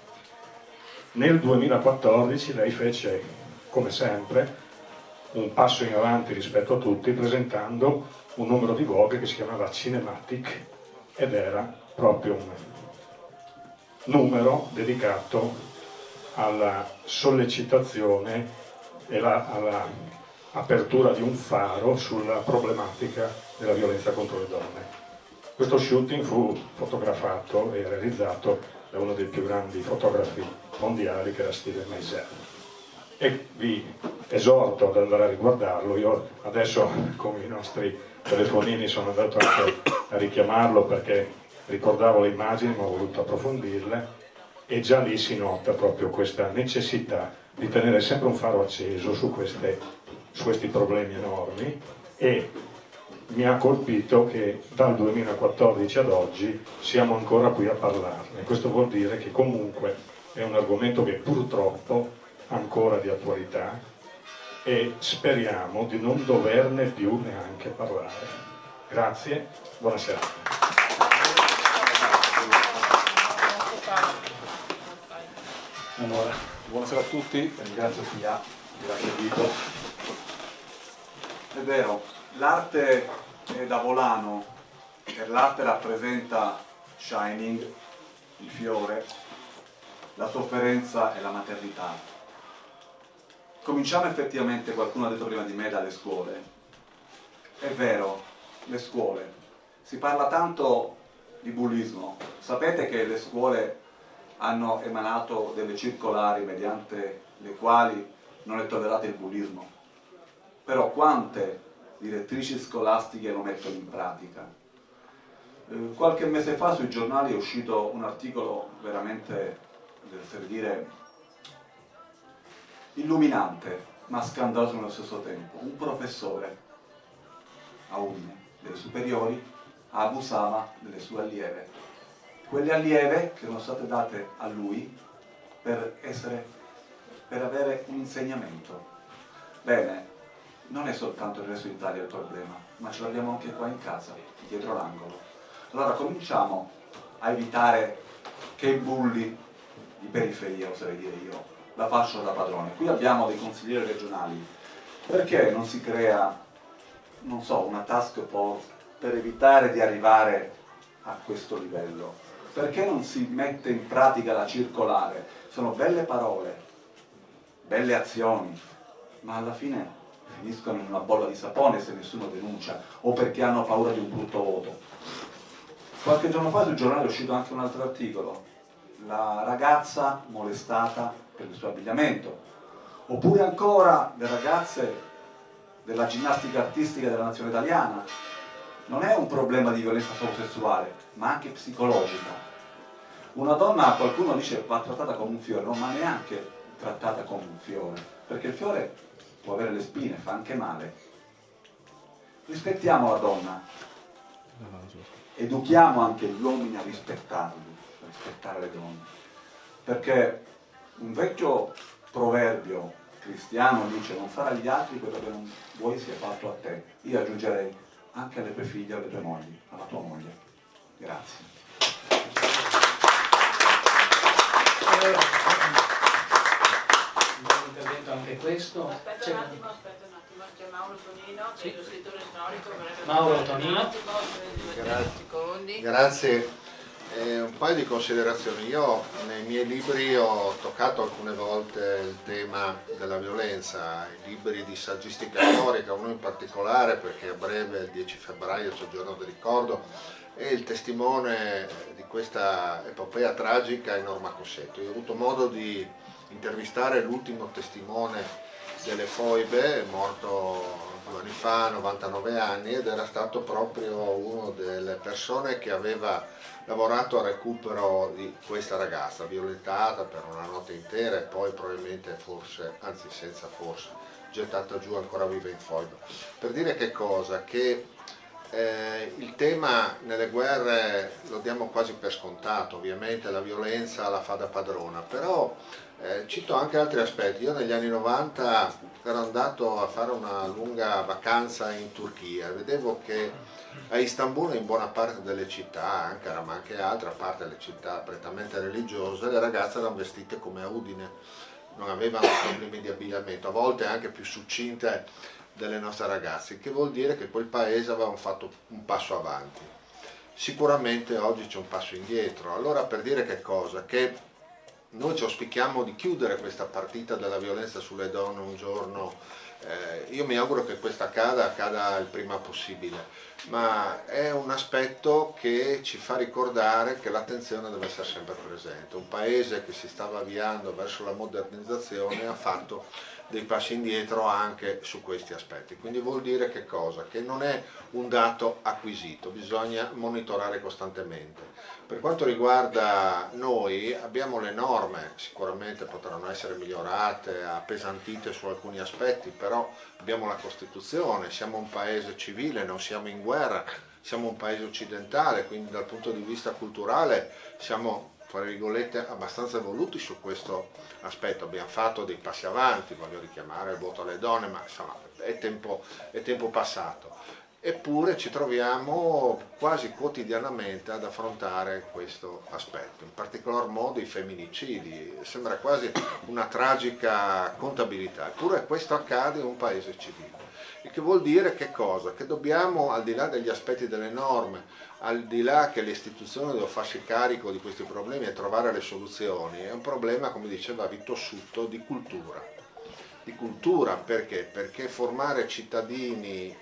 Nel 2014 lei fece, come sempre, un passo in avanti rispetto a tutti, presentando un numero di Vogue che si chiamava Cinematic, ed era proprio un numero dedicato alla sollecitazione e alla apertura di un faro sulla problematica della violenza contro le donne. Questo shooting fu fotografato e realizzato da uno dei più grandi fotografi mondiali, che era Steven Meisel. E vi esorto ad andare a riguardarlo. Io adesso con i nostri telefonini sono andato anche a richiamarlo perché ricordavo le immagini ma ho voluto approfondirle, e già lì si nota proprio questa necessità di tenere sempre un faro acceso su questi problemi enormi, e mi ha colpito che dal 2014 ad oggi siamo ancora qui a parlarne. Questo vuol dire che comunque è un argomento che purtroppo è ancora di attualità, e speriamo di non doverne più neanche parlare. Grazie, buonasera. Allora, buonasera a tutti, ringrazio Pia, grazie Vito. È vero, l'arte è da volano, e l'arte rappresenta Shining, il fiore, la sofferenza e la maternità. Cominciamo effettivamente, qualcuno ha detto prima di me, dalle scuole. È vero, le scuole. Si parla tanto di bullismo. Sapete che le scuole hanno emanato delle circolari mediante le quali non è tollerato il bullismo. Però quante direttrici scolastiche lo mettono in pratica? Qualche mese fa sui giornali è uscito un articolo veramente, per dire, illuminante, ma scandaloso nello stesso tempo. Un professore a Udine, delle superiori, abusava delle sue allieve. Quelle allieve che sono state date a lui per avere un insegnamento. Bene, non è soltanto il resto d'Italia il problema, ma ce l'abbiamo anche qua in casa, dietro l'angolo. Allora cominciamo a evitare che i bulli di periferia, oserei dire io, la faccio da padrone. Qui abbiamo dei consiglieri regionali. Perché non si crea, non so, una task force per evitare di arrivare a questo livello? Perché non si mette in pratica la circolare? Sono belle parole, belle azioni, ma alla fine finiscono in una bolla di sapone se nessuno denuncia, o perché hanno paura di un brutto voto. Qualche giorno fa sul giornale è uscito anche un altro articolo, la ragazza molestata per il suo abbigliamento, oppure ancora le ragazze della ginnastica artistica della nazione italiana. Non è un problema di violenza solo sessuale, ma anche psicologica. Una donna, qualcuno dice, va trattata come un fiore, no, ma neanche trattata come un fiore, perché il fiore può avere le spine, fa anche male. Rispettiamo la donna, educhiamo anche gli uomini a rispettarli, a rispettare le donne, perché un vecchio proverbio cristiano dice: non fare agli altri quello che non vuoi sia fatto a te. Io aggiungerei anche alle tue figlie, alle tue mogli, alla tua moglie. Grazie. Un intervento anche questo. Aspetta un attimo, c'è Mauro Tonino, che è lo scrittore storico. Mauro Tonino. Grazie. Un paio di considerazioni. Io nei miei libri ho toccato alcune volte il tema della violenza, i libri di saggistica storica, uno in particolare perché a breve, il 10 febbraio, c'è il giorno del ricordo, e il testimone di questa epopea tragica è Norma Cossetto. Io ho avuto modo di intervistare l'ultimo testimone delle foibe, morto 2 anni fa, 99 anni, ed era stato proprio una delle persone che aveva lavorato al recupero di questa ragazza violentata per una notte intera e poi probabilmente, forse, anzi senza forse, gettata giù ancora viva in foiba. Per dire che cosa? Che il tema nelle guerre lo diamo quasi per scontato, ovviamente la violenza la fa da padrona, però cito anche altri aspetti. Io negli anni 90 ero andato a fare una lunga vacanza in Turchia, vedevo che a Istanbul e in buona parte delle città, Ankara ma anche altre, a parte le città prettamente religiose, le ragazze erano vestite come a Udine, non avevano problemi di abbigliamento, a volte anche più succinte delle nostre ragazze, che vuol dire che quel paese aveva fatto un passo avanti. Sicuramente oggi c'è un passo indietro. Allora, per dire che cosa? Che noi ci auspichiamo di chiudere questa partita della violenza sulle donne un giorno, io mi auguro che questa accada il prima possibile, ma è un aspetto che ci fa ricordare che l'attenzione deve essere sempre presente. Un paese che si stava avviando verso la modernizzazione ha fatto dei passi indietro anche su questi aspetti, quindi vuol dire che cosa? Che non è un dato acquisito, bisogna monitorare costantemente. Per quanto riguarda noi, abbiamo le norme, sicuramente potranno essere migliorate, appesantite su alcuni aspetti, però abbiamo la Costituzione, siamo un paese civile, non siamo in guerra, siamo un paese occidentale, quindi dal punto di vista culturale siamo, tra virgolette, abbastanza evoluti su questo aspetto. Abbiamo fatto dei passi avanti, voglio richiamare il voto alle donne, ma insomma è tempo passato. Eppure ci troviamo quasi quotidianamente ad affrontare questo aspetto, in particolar modo i femminicidi, sembra quasi una tragica contabilità, eppure questo accade in un paese civile. Il che vuol dire che cosa? Che dobbiamo, al di là degli aspetti delle norme, al di là che le istituzioni devono farsi carico di questi problemi e trovare le soluzioni, è un problema, come diceva Vito Sutto, di cultura. Di cultura perché? Perché formare cittadini,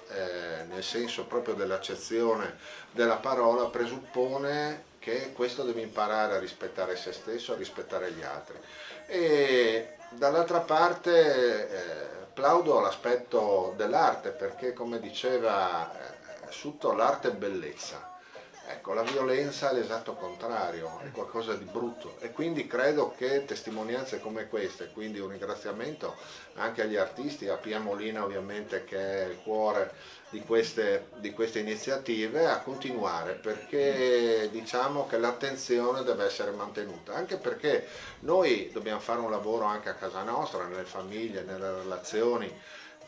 nel senso proprio dell'accezione della parola, presuppone che questo deve imparare a rispettare se stesso, a rispettare gli altri. E dall'altra parte plaudo all'aspetto dell'arte, perché come diceva Sutto, l'arte è bellezza. Ecco, la violenza è l'esatto contrario, è qualcosa di brutto, e quindi credo che testimonianze come queste, quindi un ringraziamento anche agli artisti, a Pia Molina ovviamente che è il cuore di queste iniziative, a continuare, perché diciamo che l'attenzione deve essere mantenuta, anche perché noi dobbiamo fare un lavoro anche a casa nostra, nelle famiglie, nelle relazioni.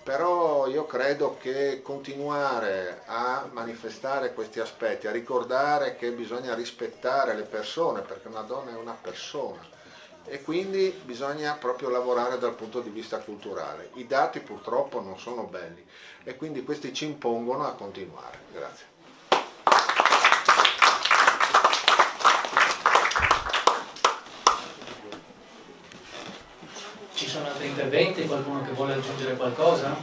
Però io credo che continuare a manifestare questi aspetti, a ricordare che bisogna rispettare le persone, perché una donna è una persona, e quindi bisogna proprio lavorare dal punto di vista culturale. I dati purtroppo non sono belli e quindi questi ci impongono a continuare. Grazie. Ci sono altri interventi? Qualcuno che vuole aggiungere qualcosa?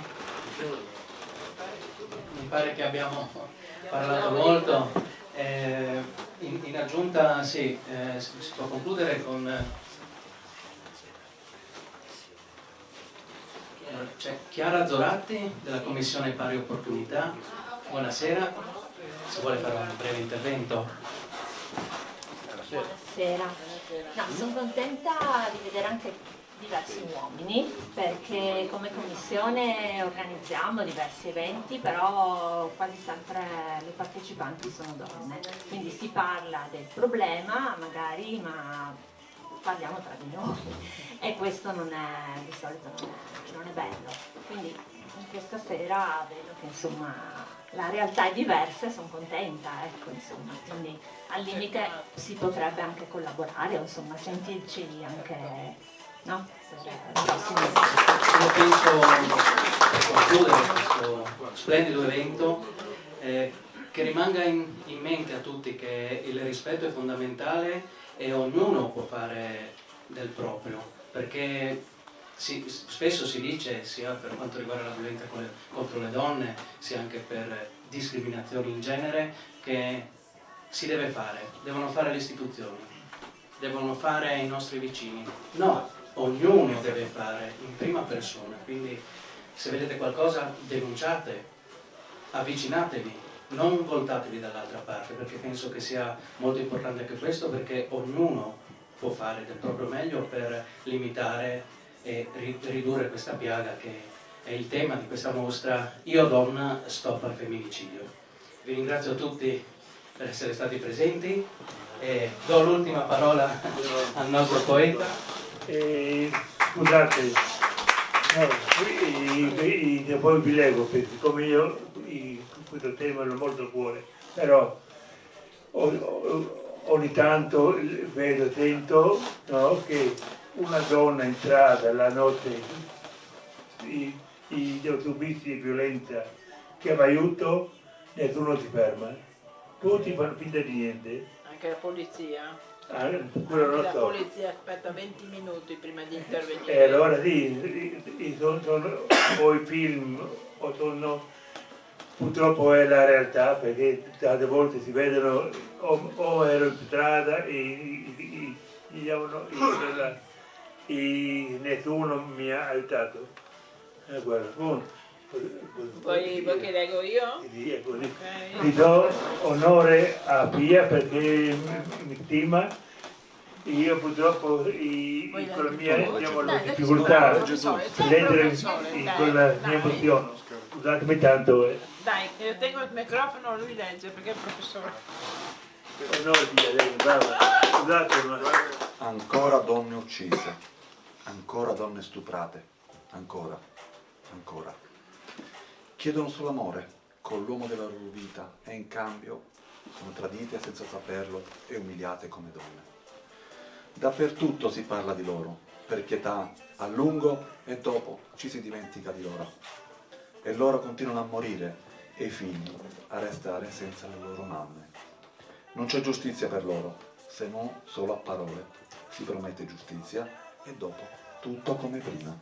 Mi pare che abbiamo parlato molto. In aggiunta, sì, si può concludere con... C'è Chiara Zoratti della Commissione Pari Opportunità. Buonasera. Se vuole fare un breve intervento. Buonasera. No, sono contenta di vedere anche diversi uomini, perché come commissione organizziamo diversi eventi, però quasi sempre le partecipanti sono donne, quindi si parla del problema magari, ma parliamo tra di noi e questo non è, di solito non è bello, quindi questa sera vedo che insomma la realtà è diversa e sono contenta, ecco, insomma, quindi al limite si potrebbe anche collaborare, insomma sentirci anche, no? Io penso, per concludere questo splendido evento, che rimanga in mente a tutti che il rispetto è fondamentale e ognuno può fare del proprio, perché spesso si dice, sia per quanto riguarda la violenza contro le donne, sia anche per discriminazioni in genere, che si deve fare, devono fare le istituzioni, devono fare i nostri vicini. No, ognuno deve fare in prima persona, quindi se vedete qualcosa denunciate, avvicinatevi, non voltatevi dall'altra parte, perché penso che sia molto importante anche questo, perché ognuno può fare del proprio meglio per limitare e ridurre questa piaga che è il tema di questa mostra Io Donna Stop al Femminicidio. vi ringrazio tutti per essere stati presenti e do l'ultima parola al nostro poeta. Scusate, poi vi leggo, perché siccome io questo tema l'ho molto a cuore, però ogni tanto vedo, sento, no, che una donna entrata la notte, gli autobussi di violenza, chiama aiuto, nessuno si ferma, tutti fanno finta di niente. Anche la polizia? Quello non La so. polizia aspetta 20 minuti prima di intervenire. E allora sì, sono poi film, purtroppo è la realtà, perché tante volte si vedono o ero in strada e nessuno mi ha aiutato. Vuoi che leggo io? Sì, è così. Okay. Ti do onore a Pia perché mi stima. Io purtroppo con la mia difficoltà di leggere in quella mia emozione. Scusatemi tanto. Dai, tengo il microfono, lui legge perché è il professore. Onore Pia, lei, brava. Scusate, ma... Ancora donne uccise, ancora donne stuprate, ancora. Chiedono solo amore con l'uomo della loro vita e in cambio sono tradite senza saperlo e umiliate come donne. Dappertutto si parla di loro, per pietà, a lungo e dopo ci si dimentica di loro. E loro continuano a morire e i figli a restare senza le loro mamme. Non c'è giustizia per loro, se no solo a parole. Si promette giustizia e dopo tutto come prima.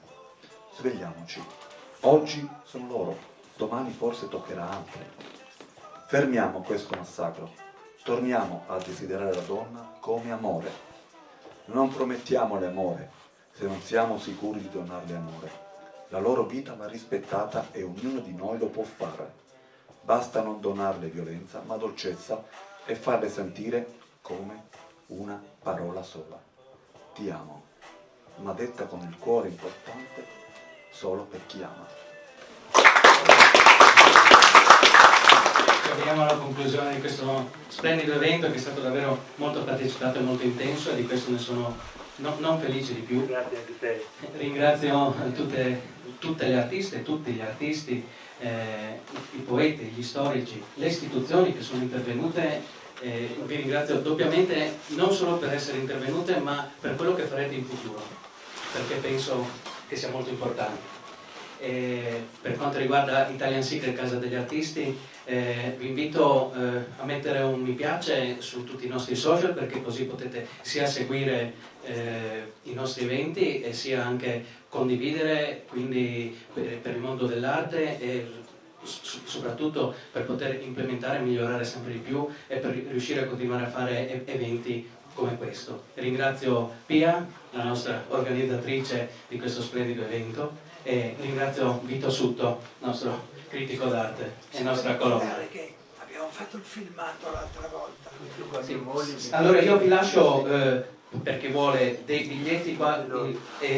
Svegliamoci. Oggi sono loro, domani forse toccherà a altri. Fermiamo questo massacro. Torniamo a desiderare la donna come amore. Non promettiamole amore se non siamo sicuri di donarle amore. La loro vita va rispettata e ognuno di noi lo può fare. Basta non donarle violenza, ma dolcezza e farle sentire come una parola sola. Ti amo, ma detta con il cuore importante solo per chi ama. Arriviamo alla conclusione di questo splendido evento che è stato davvero molto partecipato e molto intenso e di questo ne sono non felice di più. Grazie a te. Ringrazio tutte le artiste, tutti gli artisti, i poeti, gli storici, le istituzioni che sono intervenute. Vi ringrazio doppiamente non solo per essere intervenute ma per quello che farete in futuro, perché penso che sia molto importante. Per quanto riguarda Italian Secret Casa degli Artisti, vi invito a mettere un mi piace su tutti i nostri social, perché così potete sia seguire i nostri eventi e sia anche condividere, quindi per il mondo dell'arte e soprattutto per poter implementare e migliorare sempre di più e per riuscire a continuare a fare eventi come questo. Ringrazio Pia, la nostra organizzatrice di questo splendido evento, e ringrazio Vito Sutto, nostro critico d'arte e nostra colonna. Che abbiamo fatto il filmato l'altra volta. Sì. Allora io vi lascio per chi vuole dei biglietti qua,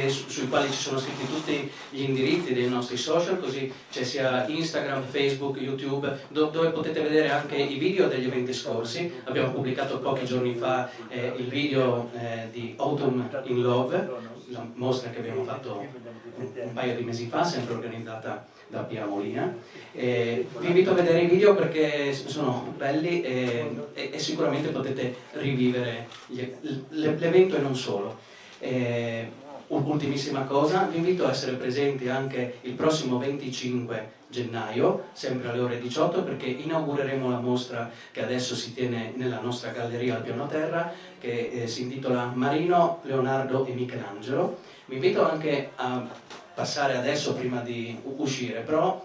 sui quali ci sono scritti tutti gli indirizzi dei nostri social, così c'è sia Instagram, Facebook, YouTube, dove potete vedere anche i video degli eventi scorsi. Abbiamo pubblicato pochi giorni fa il video di Autumn in Love, la mostra che abbiamo fatto un paio di mesi fa, sempre organizzata da Pia Molina. Vi invito a vedere i video perché sono belli e sicuramente potete rivivere l'evento e non solo. Ultimissima cosa, vi invito a essere presenti anche il prossimo 25 gennaio, sempre alle ore 18, perché inaugureremo la mostra che adesso si tiene nella nostra galleria al piano terra, che si intitola Marino, Leonardo e Michelangelo. Vi invito anche a passare adesso prima di uscire, però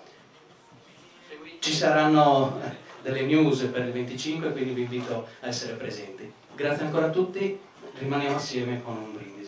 ci saranno delle news per il 25, quindi vi invito a essere presenti. Grazie ancora a tutti, rimaniamo assieme con un brindisi.